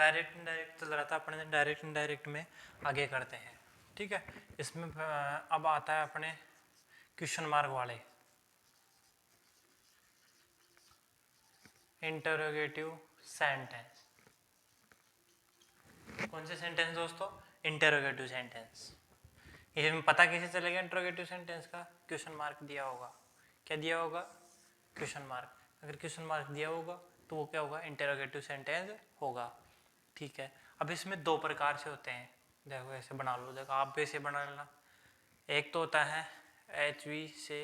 Direct indirect चल रहा था, अपने डायरेक्ट इनडायरेक्ट में आगे करते हैं। ठीक है, इसमें अब आता है अपने क्वेश्चन मार्क वाले इंटरोगेटिव सेंटेंस। कौन से सेंटेंस दोस्तों? Interrogative sentence. इसमें पता कैसे चलेगा इंटरोगेटिव सेंटेंस का? क्वेश्चन मार्क दिया होगा। क्या दिया होगा? Question mark. अगर क्वेश्चन मार्क दिया होगा तो वो क्या होगा? इंटरोगेटिव सेंटेंस होगा। ठीक है, अब इसमें दो प्रकार से होते हैं, देखो ऐसे बना लो, देखो आप भी ऐसे बना लेना। एक तो होता है HV से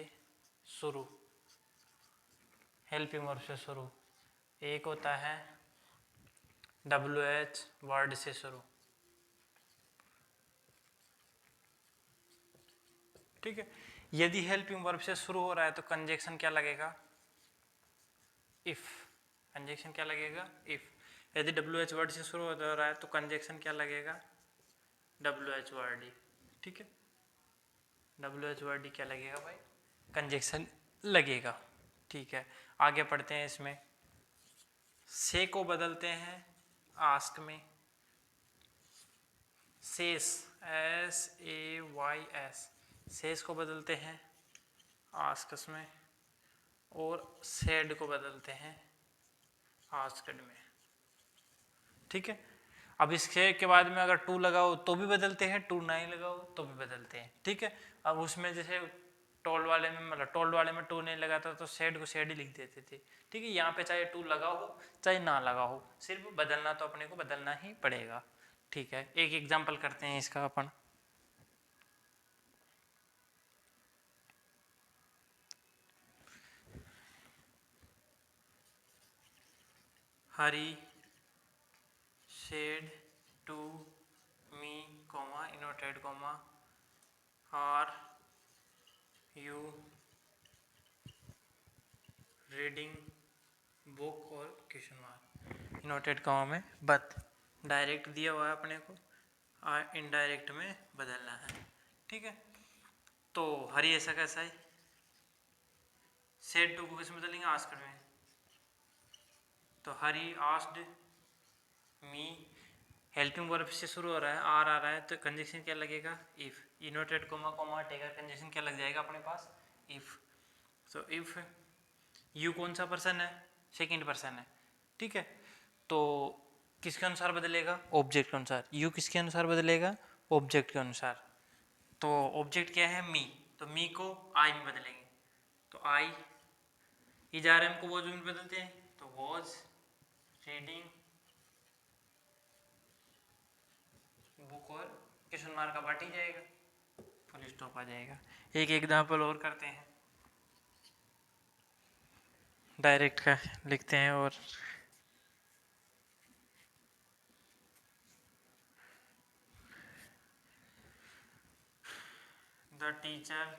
शुरू, हेल्पिंग वर्ब से शुरू। एक होता है WH वर्ड से शुरू। ठीक है, यदि हेल्पिंग वर्ब से शुरू हो रहा है तो कंजक्शन क्या लगेगा? इफ। कंजक्शन क्या लगेगा? इफ। यदि WH वर्ड से शुरू हो रहा है तो कंजक्शन क्या लगेगा? WH वर्ड ही। ठीक है, WH वर्ड ही क्या लगेगा भाई? कंजक्शन लगेगा। ठीक है, आगे पढ़ते हैं। इसमें से को बदलते हैं आस्क में, सेस, SAYS, सेस को बदलते हैं आस्कस में, और सेड को बदलते हैं आस्कड में। ठीक है, अब इसके के बाद में अगर टू लगाओ तो भी बदलते हैं, टू नहीं लगाओ तो भी बदलते हैं। ठीक है, अब उसमें जैसे टोल्ड वाले में, मतलब टोल्ड वाले में टू नहीं लगाता तो सेड को सेड ही लिख देते थे। ठीक है, यहाँ पे चाहे टू लगा हो चाहे ना लगा हो, सिर्फ बदलना तो अपने को बदलना ही पड़ेगा। ठीक है, एक एग्जाम्पल करते हैं इसका अपन। हरी said to me, inverted comma, are you reading book और क्वेश्चन मार्क इनवर्टेड कॉमा में। बट डायरेक्ट दिया हुआ है अपने को, इनडायरेक्ट में बदलना है। ठीक है, तो हरी ऐसा कैसा है? सेड टू को किस में बदलेंगे? आस्क्ड में। तो हरी आस्क्ड मी, हेल्पिंग वर्ब से शुरू हो रहा है, आर आ रहा है, तो कंजक्शन क्या लगेगा? इफ। इनवर्टेड कोमा कोमा टेकर कंजक्शन क्या लग जाएगा अपने पास? इफ। सो इफ यू कौन सा पर्सन है? सेकंड पर्सन है। ठीक है, तो किसके अनुसार बदलेगा? ऑब्जेक्ट के अनुसार। यू किसके अनुसार बदलेगा? ऑब्जेक्ट के अनुसार। तो ऑब्जेक्ट क्या है? मी, तो मी को आई में बदलेंगे। तो आई, इजारम को वॉज में बदलते हैं, तो वॉज रीडिंग बुक, और क्वेश्चन मार्क का बांट ही जाएगा, फुल स्टॉप आ जाएगा। एक एग्जाम्पल और करते हैं, डायरेक्ट का लिखते हैं। और the teacher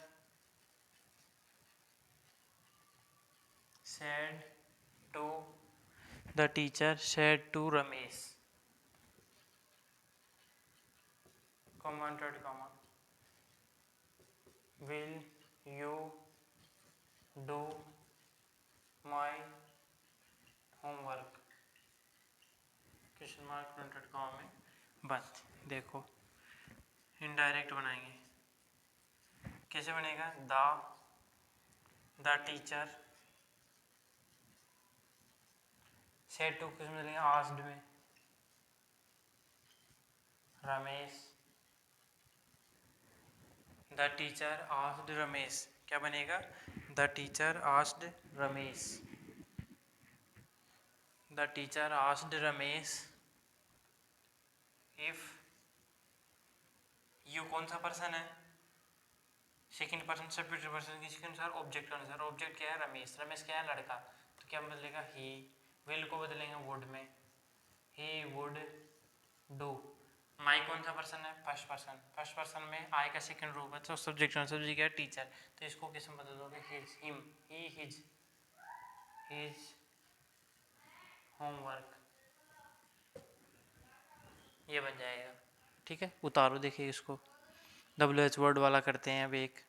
said to, the teacher said to Ramesh, commented comma, will you do my homework, question mark printed comma में बंद। देखो इनडायरेक्ट बनाएंगे, कैसे बनेगा? द टीचर सेड टू किस में लेंगे? आस्क्ड में। Ramesh, the teacher asked Ramesh, क्या बनेगा? The teacher asked Ramesh, the teacher asked Ramesh if, you कौन सा पर्सन है? सेकंड पर्सन सब्जेक्ट पर्सन, किसके अनुसार? ऑब्जेक्ट के अनुसार। ऑब्जेक्ट क्या है? रमेश। रमेश क्या है? लड़का, तो क्या बदलेगा? ही। विल को बदलेंगे वुड में, ही वुड डू। माई कौन सा पर्सन है? First person. फर्स्ट पर्सन में आई का सेकंड रूप है, तो सब्जेक्ट सब्जेक्ट क्या है? टीचर, तो इसको किस में बदल दोगे? हिज, हिम, ही हिज, हिज होमवर्क, ये बन जाएगा। ठीक है, उतारो देखिए इसको। WH वर्ड वाला करते हैं अब एक।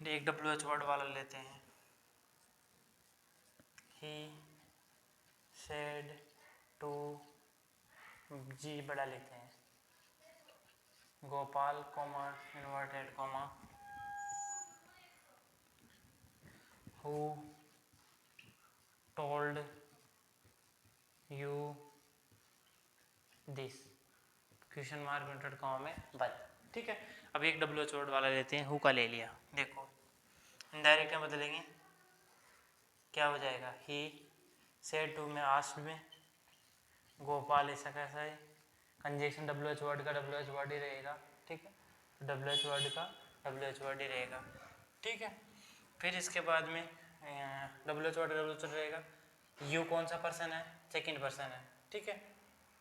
एक WH वर्ड वाला लेते हैं। ही सेड टू, जी बड़ा लेते हैं, Gopal comma inverted comma who told you this, question mark inverted comma में बट। ठीक है, अब एक WH वर्ड वाला लेते हैं, हु का ले लिया। देखो इनडायरेक्ट में बदलेंगे, क्या हो जाएगा, ही सेड टू में आस्क्ड में, गोपाल ऐसा कैसा है, कंजेक्शन WH वर्ड का WH वर्ड ही रहेगा। ठीक है, तो WH वर्ड का WH वर्ड ही रहेगा। ठीक है, फिर इसके बाद में WH वर्ड रहेगा। यू कौन सा पर्सन है, सेकंड पर्सन है। ठीक है,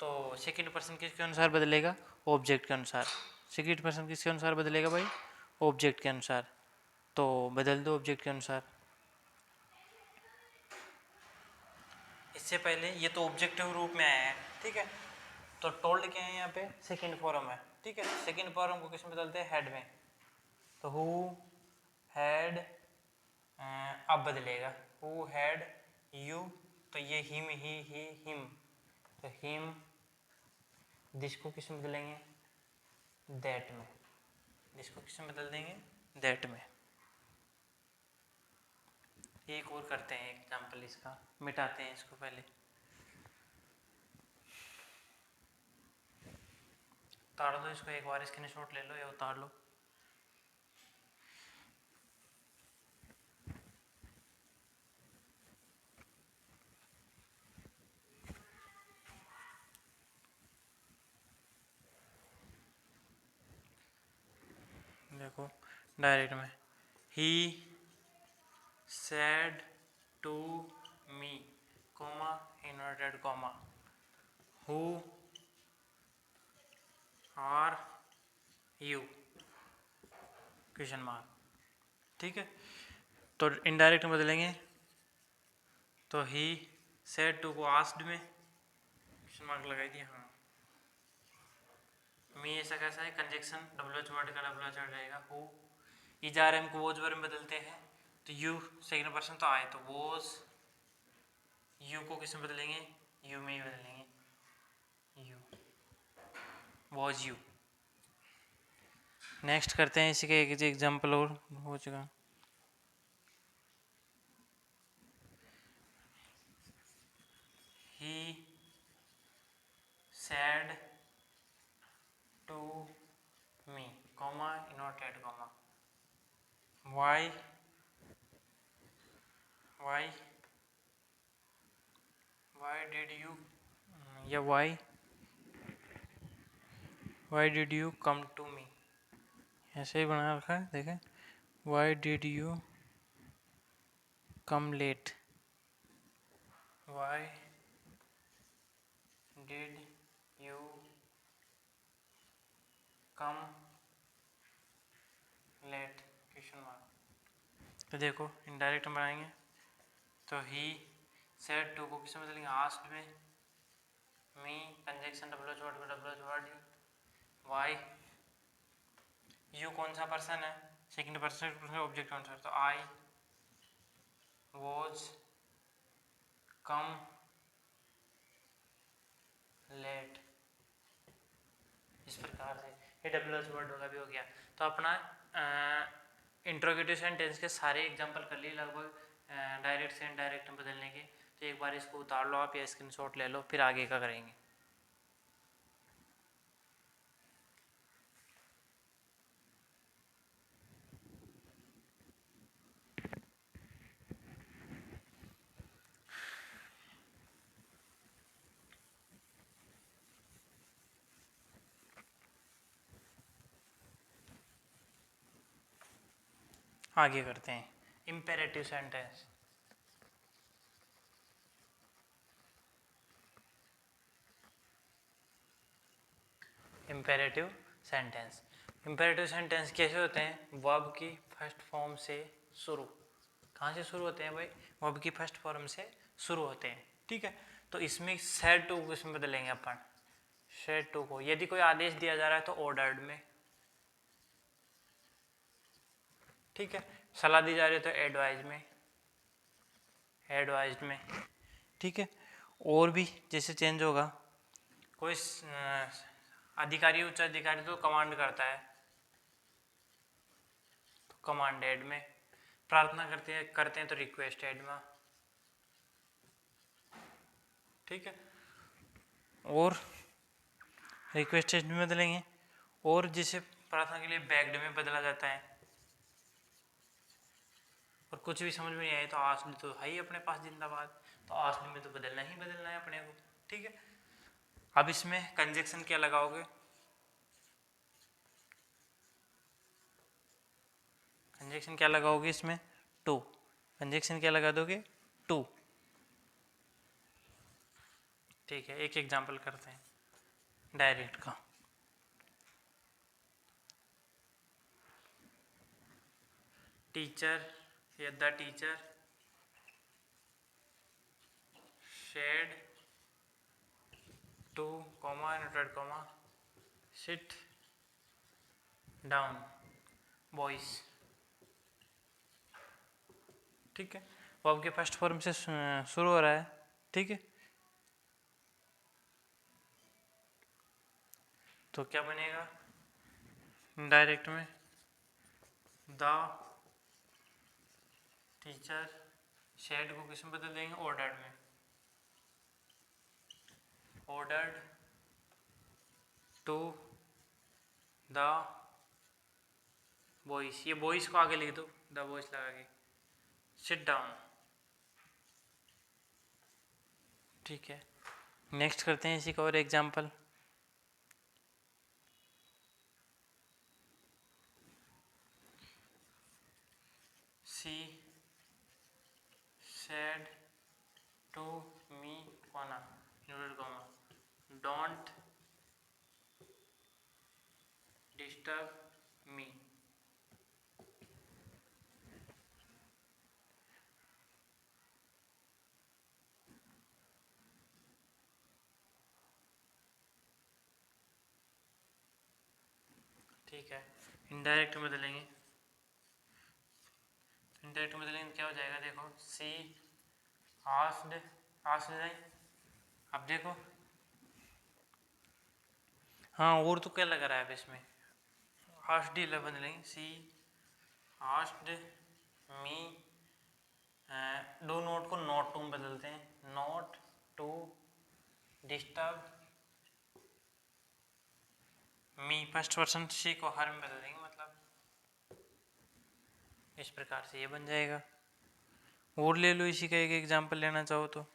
तो सेकंड पर्सन किसके अनुसार बदलेगा, ऑब्जेक्ट के अनुसार। सेकंड पर्सन किसके अनुसार बदलेगा भाई, ऑब्जेक्ट के अनुसार। तो बदल दो ऑब्जेक्ट के अनुसार। इससे पहले ये तो ऑब्जेक्टिव रूप में आया है। ठीक है, तो टोल्ड क्या है यहाँ पे, सेकंड फॉर्म है। ठीक है, सेकंड फॉर्म को किस में बदलते हैं, हेड में। तो हु हैड अब बदलेगा, हु हैड यू, तो ये हिम ही हिम, तो हिम। दिस को किस में बदलेंगे, दैट में। दिस को किस में बदल देंगे, दैट में। एक और करते हैं एग्जाम्पल इसका, मिटाते हैं इसको पहले। उतार दो इसको एक बार, स्क्रीनशॉट ले लो या उतार लो। देखो डायरेक्ट में, he said to me comma inverted comma who are you question mark. ठीक है, तो इनडायरेक्ट में बदलेंगे, तो ही सेड टू को आस्क्ड में क्वेश्चन मार्क लगाई दिया। हाँ, मी ऐसा कैसा है, कंजक्शन WH वर्ड का WH वर्ड रहेगा। हु इजार एम को वोज वर्ड में बदलते हैं, तो यू सेकंड पर्सन तो आए, तो वोज, यू को किस में बदलेंगे, यू में ही बदलेंगे, यू वॉज यू। नेक्स्ट करते हैं इसी का एक एग्जाम्पल और हो चुका। He said to me comma inverted comma why did you, या why did you come to me, ऐसे ही बना रखा है देखें। Why did you come late, why did you come late question mark. तो देखो इनडायरेक्ट में बनाएंगे, तो ही सेड टू को किस में बदलेंगे, आस्क्ड में, मी कंजक्शन WH वर्ड को WH वर्ड, वाई यू कौन सा पर्सन है, सेकंड पर्सन ऑब्जेक्ट आंसर, तो आई वॉज कम लेट। इस प्रकार से ये WH वर्ड वाला भी हो गया। तो अपना इंट्रोगेटिव सेंटेंस के सारे एग्जांपल कर लिए लगभग, डायरेक्ट से इनडायरेक्ट में बदलने के। तो एक बार इसको उतार लो आप या स्क्रीनशॉट ले लो, फिर आगे का करेंगे। आगे करते हैं imperative sentence. Imperative sentence, imperative sentence कैसे होते हैं, वर्ब की फर्स्ट फॉर्म से शुरू। कहाँ से शुरू होते हैं भाई, वर्ब की फर्स्ट फॉर्म से शुरू होते हैं। ठीक है, तो इसमें सेड टू को इसमें बदलेंगे अपन, सेड टू को यदि कोई आदेश दिया जा रहा है तो ऑर्डर्ड में, ठीक है, सलाह दी जा रही है तो एडवाइज्ड में, ठीक है। और भी जैसे चेंज होगा, कोई अधिकारी उच्च अधिकारी तो कमांड करता है तो कमांडेड में, प्रार्थना करते हैं तो रिक्वेस्टेड में, ठीक है। और रिक्वेस्टेड में बदलेंगे, और जिसे प्रार्थना के लिए बेग्ड में बदला जाता है। और कुछ भी समझ में नहीं आए तो आस्क्ड तो है ही अपने पास जिंदाबाद, तो आस्क्ड में तो बदलना ही बदलना है अपने को, ठीक है। अब इसमें कंजक्शन क्या लगाओगे, कंजक्शन क्या लगाओगे इसमें, टू, कंजक्शन क्या लगा दोगे, टू, ठीक है। एक एग्जांपल करते हैं डायरेक्ट का। टीचर या the teacher said to comma inverted comma sit down boys, ठीक है। वो आपके फर्स्ट फॉर्म से शुरू हो रहा है, ठीक है। तो क्या बनेगा डायरेक्ट में, द टीचर शेड को किस में बदल देंगे, ऑर्डर्ड में, ऑर्डर्ड टू द बॉयज, ये बॉयज को आगे लिख दो, द बॉयज लगा के, सिट डाउन, ठीक है। नेक्स्ट करते हैं इसी का और example. She said to me comma inverted comma don't disturb me, ठीक है। इनडायरेक्ट में बदलेंगे, इनडायरेक्ट में बदलेंगे क्या हो जाएगा, देखो सी आस्क्ड, आस्क्ड जाए, अब देखो हाँ, और तो क्या लगा रहा है अब इसमें, आस्क्ड ही बदलेंगे, she asked me, do not को नॉट टू में बदलते हैं, not to disturb me, first person she को हर में बदल देंगे, मतलब इस प्रकार से ये बन जाएगा। और ले लो इसी का एक एग्जांपल लेना चाहो तो,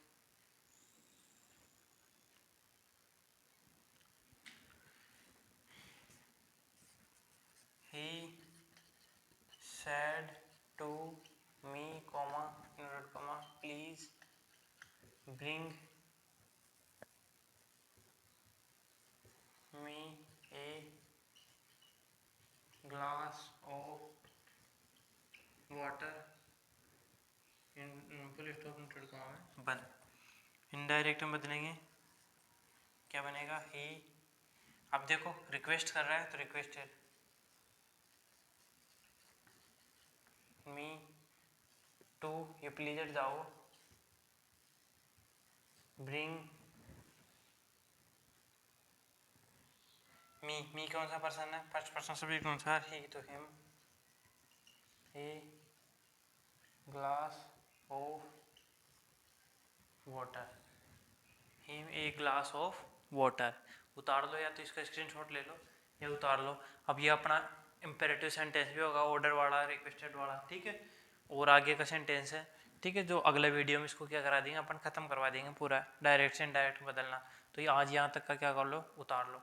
he said to me comma inverted comma please bring me a glass of water in full stop inverted comma बंद। इनडायरेक्ट में बदलेंगे, क्या बनेगा, he, अब देखो रिक्वेस्ट कर रहा है तो रिक्वेस्टेड, मी टू, ये प्लीजर जाओ, ब्रिंग मी कौन सा पर्सन है, फर्स्ट पर्सन सब्जेक्ट कौन सा, ही तो him, a glass of water, him a glass of water, उतार लो या तो इसका स्क्रीनशॉट ले लो या उतार लो। अब ये अपना इम्पेरेटिव सेंटेंस भी होगा, ऑर्डर वाला, रिक्वेस्टेड वाला, ठीक है। और आगे का सेंटेंस है, ठीक है, जो अगले वीडियो में इसको क्या करा देंगे अपन, खत्म करवा देंगे पूरा, डायरेक्ट से इनडायरेक्ट बदलना। तो ये आज यहाँ तक का क्या कर लो, उतार लो।